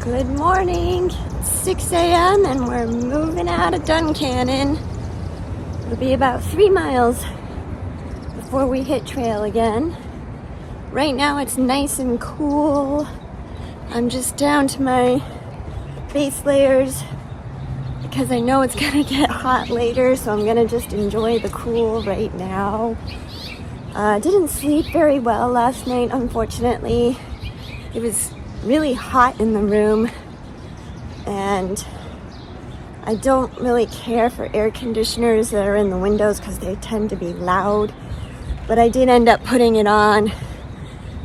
Good morning. It's 6 a.m. and we're moving out of Duncannon. It'll be about 3 miles before we hit trail again. Right now it's nice and cool. I'm just down to my base layers because I know it's gonna get hot later, so I'm gonna just enjoy the cool right now. Didn't sleep very well last night, unfortunately. It was really hot in the room, and I don't really care for air conditioners that are in the windows because they tend to be loud, but I did end up putting it on,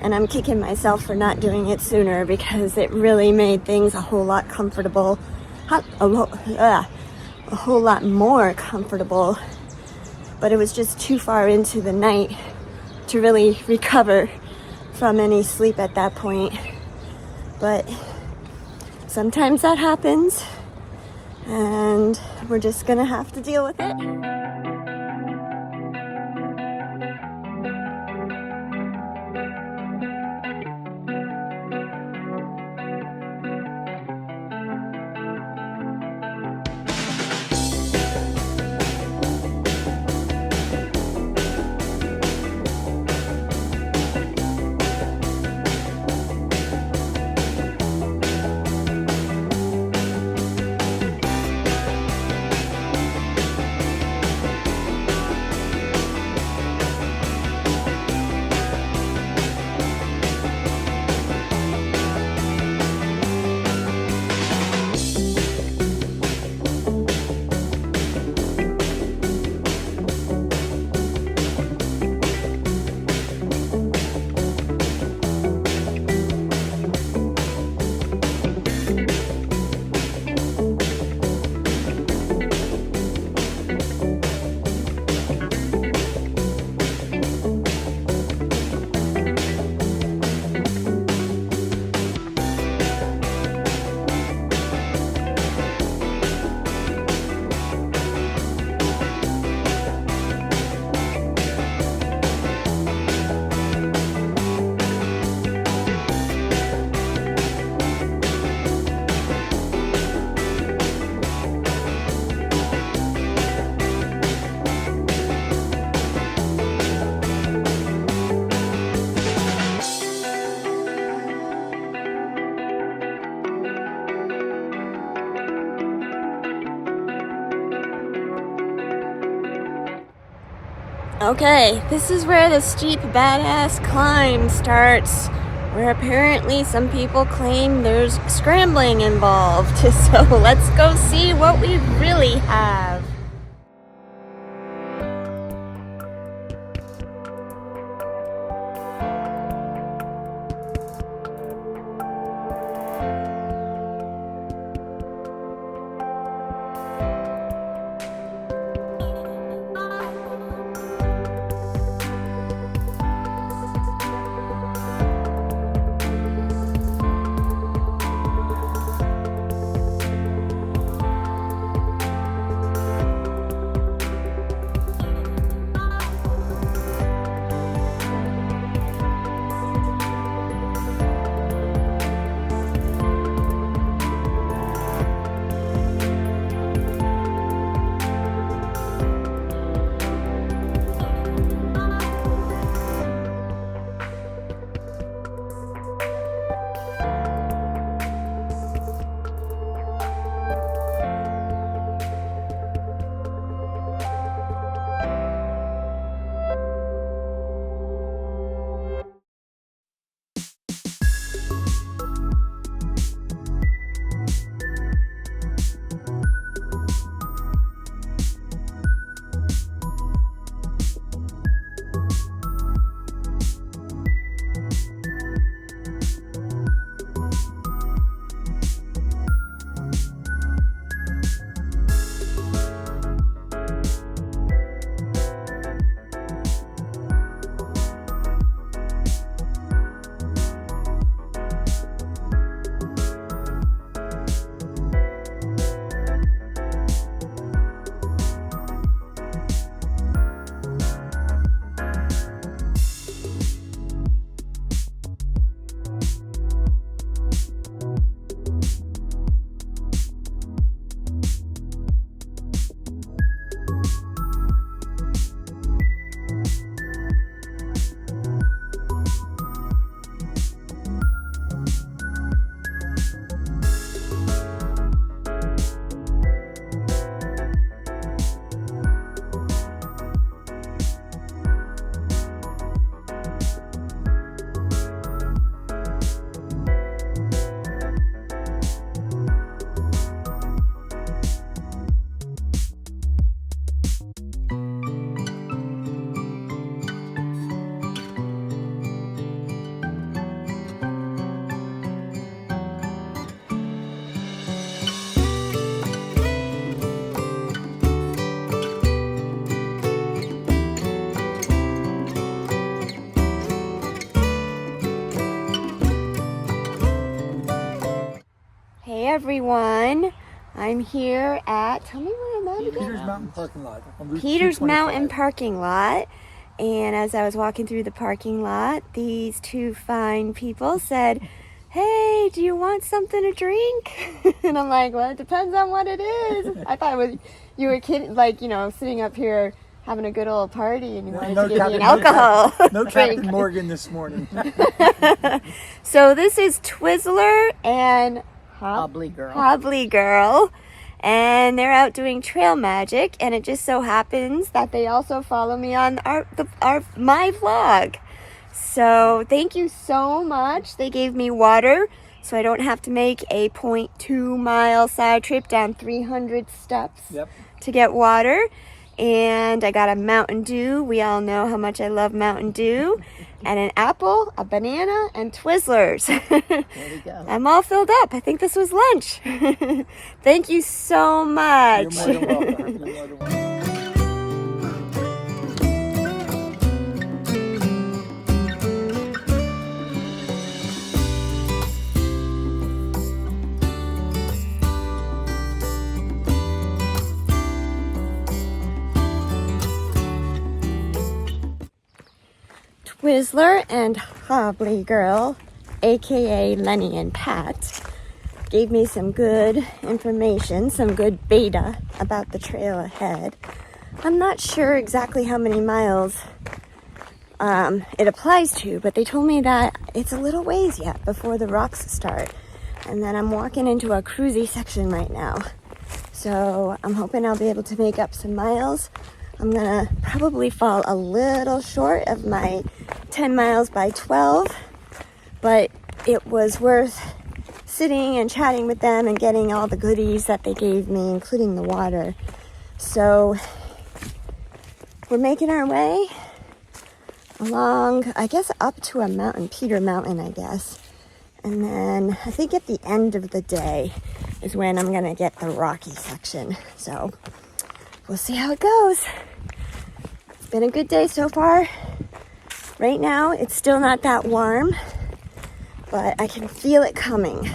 and I'm kicking myself for not doing it sooner because it really made things a whole lot comfortable, a whole lot more comfortable, but it was just too far into the night to really recover from any sleep at that point. But sometimes that happens, and we're just gonna have to deal with it. Okay, this is where the steep badass climb starts, where apparently some people claim there's scrambling involved. So let's go see what we really have. everyone. I'm here at, tell me where I'm at again. Peters Mountain parking lot. On Route Peters 225. Mountain parking lot. And as I was walking through the parking lot, these two fine people said, "Hey, do you want something to drink?" And I'm like, well, it depends on what it is. I thought it was, you were kidding, like, you know, sitting up here having a good old party and you wanted to give me an alcohol No drink. Captain Morgan this morning. So this is Twizzler and Hobbly Girl. Hobbly Girl. And they're out doing trail magic, and it just so happens that they also follow me on my vlog. So thank you so much. They gave me water, so I don't have to make a 0.2 mile side trip down 300 steps to get water. And I got a Mountain Dew. We all know how much I love Mountain Dew. And an apple, a banana, and Twizzlers. There we go. I'm all filled up. I think this was lunch. Thank you so much. You're more than welcome. You're more than welcome. Twizzler and Hobbly Girl, aka Lenny and Pat, gave me some good information, some good beta about the trail ahead. I'm not sure exactly how many miles it applies to, but they told me that it's a little ways yet before the rocks start. And then I'm walking into a cruisy section right now. So I'm hoping I'll be able to make up some miles. I'm gonna probably fall a little short of my 10 miles by 12, but it was worth sitting and chatting with them and getting all the goodies that they gave me, including the water. So we're making our way along, I guess up to a mountain, Peter Mountain, I guess. And then I think at the end of the day is when I'm gonna get the rocky section. So we'll see how it goes. It's been a good day so far. Right now, it's still not that warm, but I can feel it coming.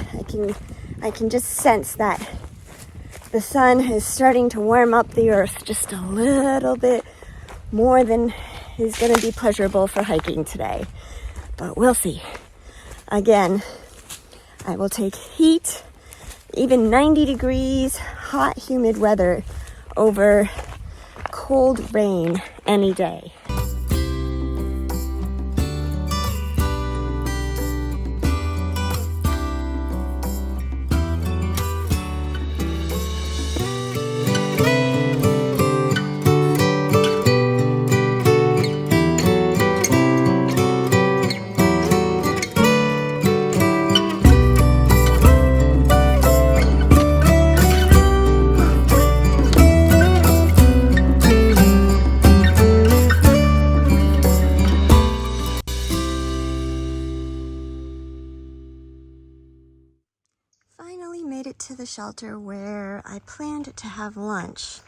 I can just sense that the sun is starting to warm up the earth just a little bit more than is going to be pleasurable for hiking today. But we'll see. Again, I will take heat, even 90 degrees, hot, humid weather over cold rain any day. Finally made it to the shelter where I planned to have lunch.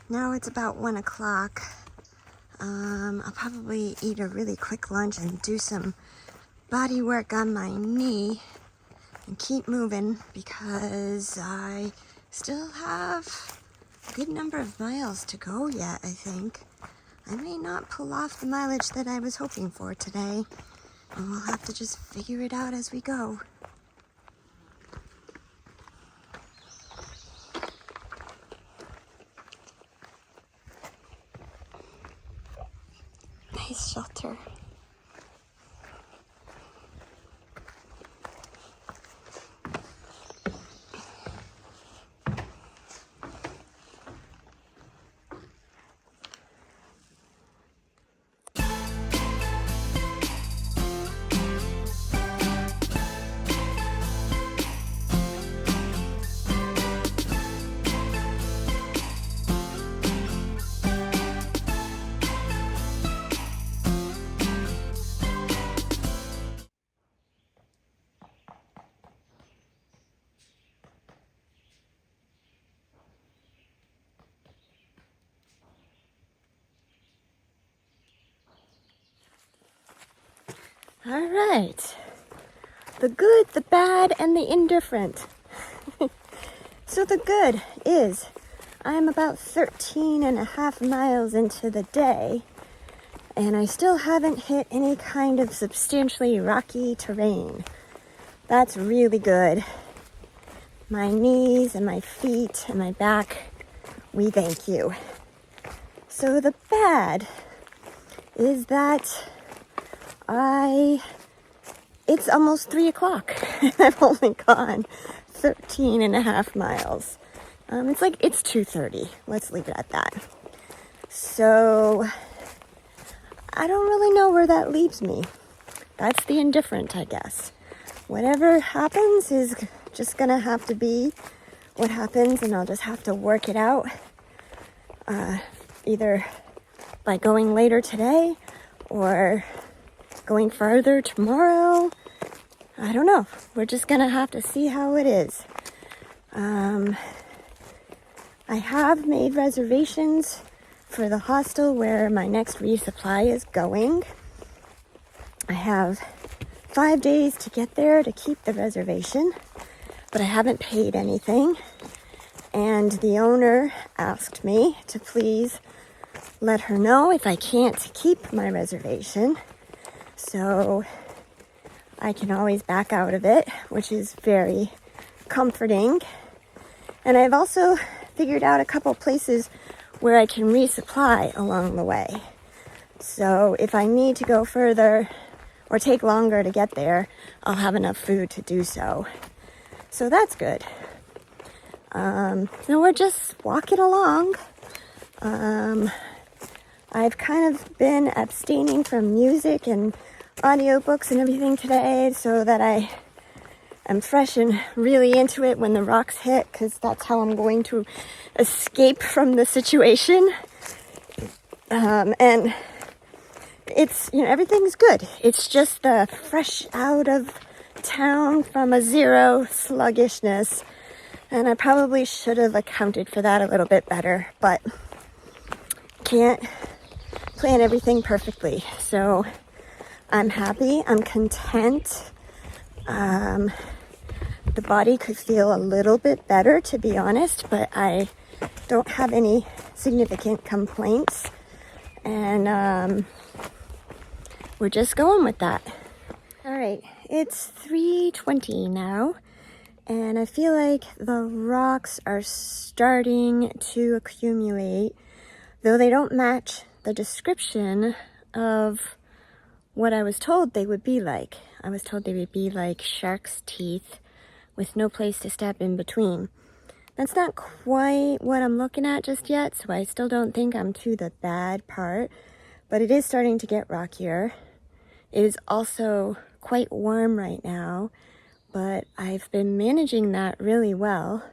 Now it's about 1 o'clock. I'll probably eat a really quick lunch and do some body work on my knee and keep moving because I still have a good number of miles to go yet, I think. I may not pull off the mileage that I was hoping for today, and we'll have to just figure it out as we go. Nice shelter. All right. The good, the bad, and the indifferent. So the good is I'm about 13 and a half miles into the day, and I still haven't hit any kind of substantially rocky terrain. That's really good. My knees and my feet and my back, we thank you. So the bad is that it's almost 3 o'clock. I've only gone 13 and a half miles. It's 2:30. Let's leave it at that. So I don't really know where that leaves me. That's the indifferent, I guess. Whatever happens is just gonna have to be what happens, and I'll just have to work it out. Either by going later today or going further tomorrow. I don't know. We're just gonna have to see how it is. I have made reservations for the hostel where my next resupply is going. I have 5 days to get there to keep the reservation, but I haven't paid anything. And the owner asked me to please let her know if I can't keep my reservation, so I can always back out of it, which is very comforting. And I've also figured out a couple places where I can resupply along the way. So if I need to go further or take longer to get there, I'll have enough food to do so. So that's good. So we're just walking along. I've kind of been abstaining from music and audiobooks and everything today so that I am fresh and really into it when the rocks hit, because that's how I'm going to escape from the situation. And it's, everything's good. It's just the fresh out of town from a zero sluggishness. And I probably should have accounted for that a little bit better, but can't plan everything perfectly. So I'm happy, I'm content. The body could feel a little bit better, to be honest, but I don't have any significant complaints. And we're just going with that. All right, it's 3:20 now, and I feel like the rocks are starting to accumulate, though they don't match the description of what I was told they would be like. I was told they would be like shark's teeth with no place to step in between. That's not quite what I'm looking at just yet, so I still don't think I'm to the bad part, but it is starting to get rockier. It is also quite warm right now, but I've been managing that really well.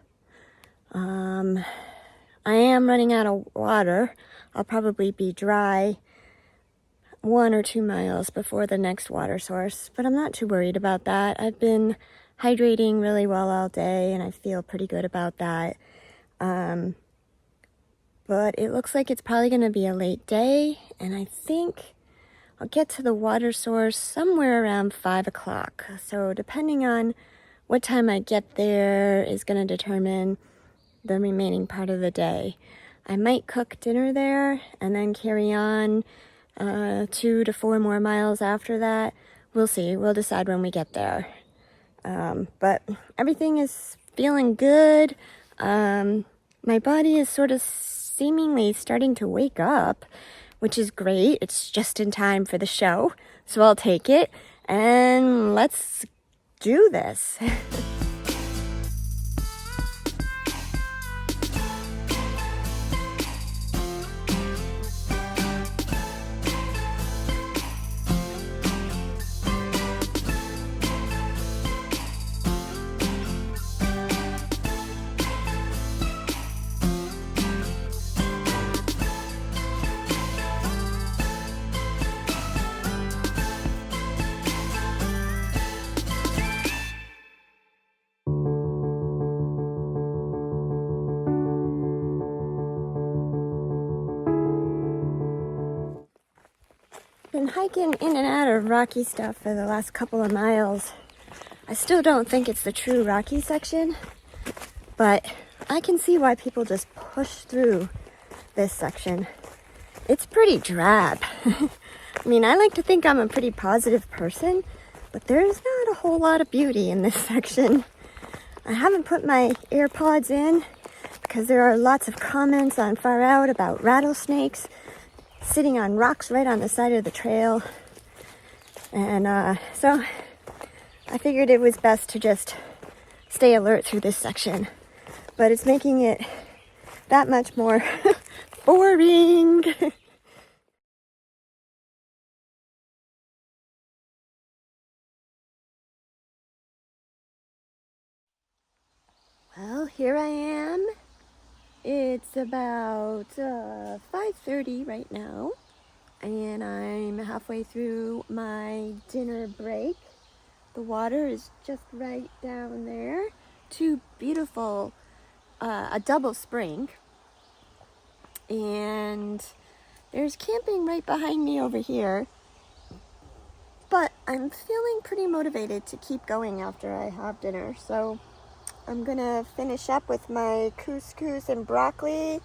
I am running out of water. I'll probably be dry 1 or 2 miles before the next water source, but I'm not too worried about that. I've been hydrating really well all day, and I feel pretty good about that. But it looks like it's probably going to be a late day, and I think I'll get to the water source somewhere around 5 o'clock. So depending on what time I get there is going to determine the remaining part of the day. I might cook dinner there and then carry on 2 to 4 more miles after that. We'll see. We'll decide when we get there. But everything is feeling good. My body is sort of seemingly starting to wake up, which is great. It's just in time for the show, so I'll take it. And let's do this. Been hiking in and out of rocky stuff for the last couple of miles. I still don't think it's the true rocky section, but I can see why people just push through this section. It's pretty drab. I mean, I like to think I'm a pretty positive person, but there's not a whole lot of beauty in this section. I haven't put my AirPods in because there are lots of comments on Far Out about rattlesnakes sitting on rocks right on the side of the trail. And so I figured it was best to just stay alert through this section. But it's making it that much more boring. Well, here I am. It's about 5:30 right now, and I'm halfway through my dinner break. The water is just right down there. Two beautiful, a double spring, and there's camping right behind me over here. But I'm feeling pretty motivated to keep going after I have dinner, so I'm gonna finish up with my couscous and broccoli,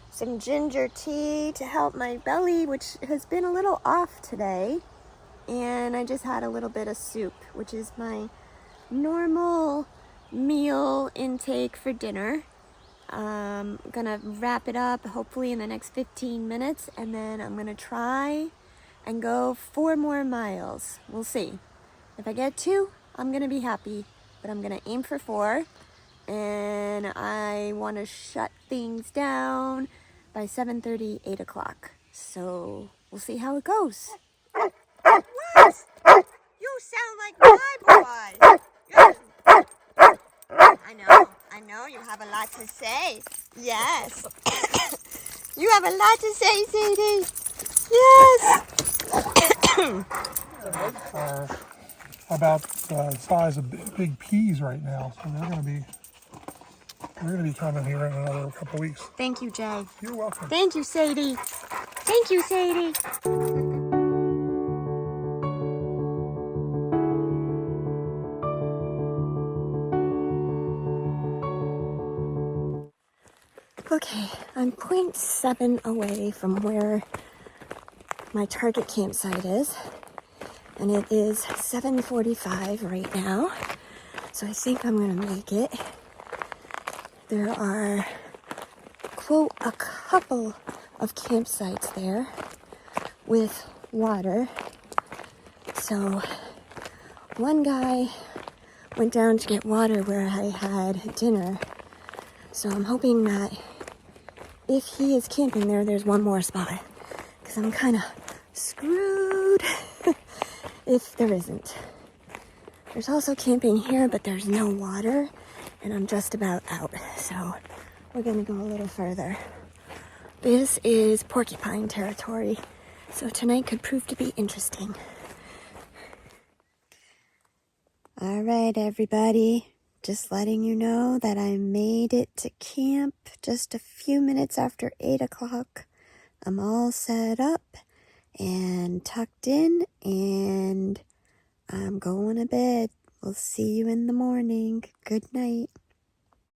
some ginger tea to help my belly, which has been a little off today. And I just had a little bit of soup, which is my normal meal intake for dinner. I'm gonna wrap it up hopefully in the next 15 minutes, and then I'm gonna try and go 4 more miles. We'll see. If I get 2, I'm gonna be happy, but I'm gonna aim for 4. And I want to shut things down by 7:30, 8 o'clock. So we'll see how it goes. Wes, you sound like my boy. I know, you have a lot to say. Yes. You have a lot to say, Sadie. Yes. Are about the size of big peas right now, so they're going to be coming here in another couple of weeks. Thank you, Jay. You're welcome. Thank you, Sadie. Thank you, Sadie. Okay, I'm 0.7 away from where my target campsite is, and it is 7:45 right now, so I think I'm gonna make it. There are, quote, a couple of campsites there with water. So one guy went down to get water where I had dinner, so I'm hoping that if he is camping there, there's one more spot, because I'm kind of screwed if there isn't. There's also camping here, but there's no water, and I'm just about out, so we're gonna go a little further. This is porcupine territory, so tonight could prove to be interesting. All right, everybody. Just letting you know that I made it to camp just a few minutes after 8 o'clock. I'm all set up and tucked in, and I'm going to bed. We'll see you in the morning. Good night.